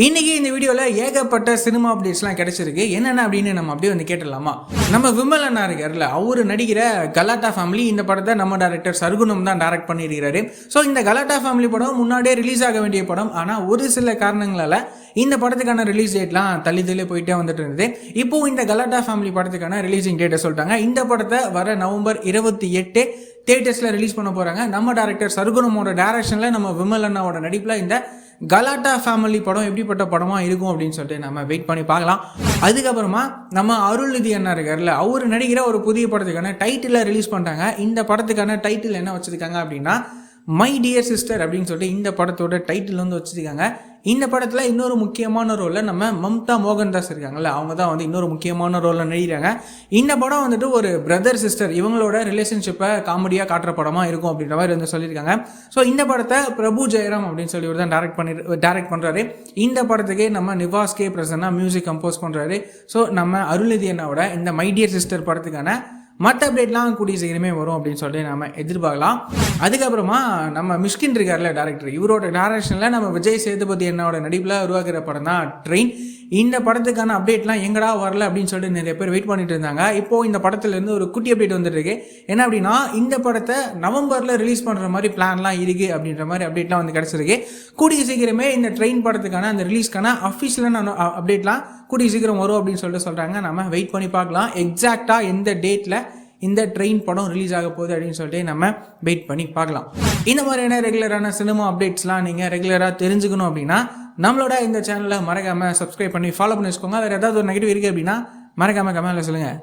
இன்னைக்கு இந்த வீடியோவில் ஏகப்பட்ட சினிமா அப்டேட்ஸ்லாம் கிடைச்சிருக்கு. என்னென்ன அப்படின்னு நம்ம அப்படியே வந்து கேட்டுடலாமா? நம்ம விமல் அண்ணா இருக்கார்ல, அவரு நடிக்கிற கலாட்டா ஃபேமிலி இந்த படத்தை நம்ம டைரக்டர் சர்குணம் தான் டைரக்ட் பண்ணியிருக்கிறாரு. ஸோ இந்த கலாட்டா ஃபேமிலி படம் முன்னாடியே ரிலீஸ் ஆக வேண்டிய படம். ஆனால் ஒரு சில காரணங்களால் இந்த படத்துக்கான ரிலீஸ் டேட்லாம் தள்ளி போயிட்டே வந்துட்டு இருந்தது. இப்போ இந்த கலாட்டா ஃபேமிலி படத்துக்கான ரிலீசிங் டேட்டை சொல்லிட்டாங்க. இந்த படத்தை வர நவம்பர் 28 தியேட்டர்ஸில் ரிலீஸ் பண்ண போகிறாங்க. நம்ம டைரக்டர் சர்குணமோட டைரக்ஷனில் நம்ம விமல் அண்ணாவோட நடிப்பில் இந்த கலாட்டா ஃபேமிலி படம் எப்படிப்பட்ட படமாக இருக்கும் அப்படின்னு சொல்லிட்டு நம்ம வெயிட் பண்ணி பார்க்கலாம். அதுக்கப்புறமா நம்ம அருள்நிதி அண்ணா இருக்கார்ல, அவர் நடிக்கிற ஒரு புதிய படத்துக்கான டைட்டிலை ரிலீஸ் பண்ணிட்டாங்க. இந்த படத்துக்கான டைட்டில் என்ன வச்சுருக்காங்க அப்படின்னா மை டியர் சிஸ்டர் அப்படின்னு சொல்லிட்டு இந்த படத்தோட டைட்டில் வந்து வச்சுருக்காங்க. இந்த படத்தில் இன்னொரு முக்கியமான ரோலில் நம்ம மம்தா மோகன்தாஸ் இருக்காங்கல்ல, அவங்க தான் வந்து இன்னொரு முக்கியமான ரோலில் நடிக்கிறாங்க. இந்த படம் வந்துட்டு ஒரு பிரதர் சிஸ்டர் இவங்களோட ரிலேஷன்ஷிப்பை காமெடியாக காட்டுற படமாக இருக்கும் அப்படின்ற மாதிரி வந்து சொல்லியிருக்காங்க. ஸோ இந்த படத்தை பிரபு ஜெயராம் அப்படின்னு சொல்லி தான் டைரக்ட் பண்ணுறாரு. இந்த படத்துக்கே நம்ம நிவாஸ் கே பிரசன்னா மியூசிக் கம்போஸ் பண்ணுறாரு. ஸோ நம்ம அருள்நிதி அண்ணாவோட இந்த மை டியர் சிஸ்டர் படத்துக்கான மற்ற அப்டேட்லாம் கூடிய சீக்கிரமே வரும் அப்படின்னு சொல்லிட்டு நம்ம எதிர்பார்க்கலாம். அதுக்கப்புறமா நம்ம மிஷ்கின் இருக்கார்ல டேரக்டர், இவரோட டைரக்ஷனில் நம்ம விஜய் சேதுபதி என்னோட நடிப்பில் உருவாக்குற படம் தான் ட்ரெயின். இந்த படத்துக்கான அப்டேட்லாம் எங்கடா வரல அப்படின்னு சொல்லிட்டு நிறைய பேர் வெயிட் பண்ணிட்டு இருந்தாங்க. இப்போது இந்த படத்துலேருந்து ஒரு குட்டி அப்டேட் வந்துட்டு இருக்கு. என்ன அப்படின்னா இந்த படத்தை நவம்பரில் ரிலீஸ் பண்ணுற மாதிரி பிளான்லாம் இருக்குது அப்படின்ற மாதிரி அப்டேட்லாம் வந்து கிடச்சிருக்கு. கூடிய சீக்கிரமே இந்த ட்ரெயின் படத்துக்கான அந்த ரிலீஸ்க்கான அஃபிஷியலான அப்டேட்லாம் கூடிய சீக்கிரம் வரும் அப்படின்னு சொல்லிட்டு சொல்கிறாங்க. நம்ம வெயிட் பண்ணி பார்க்கலாம் எக்ஸாக்டாக எந்த டேட்டில் இந்த ட்ரெயின் படம் ரிலீஸ் ஆக போகுது அப்படின்னு சொல்லிட்டு நம்ம வெயிட் பண்ணி பார்க்கலாம். இந்த மாதிரியான ரெகுலரான சினிமா அப்டேட்ஸ்லாம் நீங்கள் ரெகுலராக தெரிஞ்சுக்கணும் அப்படின்னா நம்மளோட இந்த சேனலை மறக்காமல் சப்ஸ்கிரைப் பண்ணி ஃபாலோ பண்ணி வச்சுக்கோங்க. வேறு ஏதாவது ஒரு நெகட்டிவ் இருக்குது அப்படின்னா மறக்காமல் கமெண்ட்ல சொல்லுங்கள்.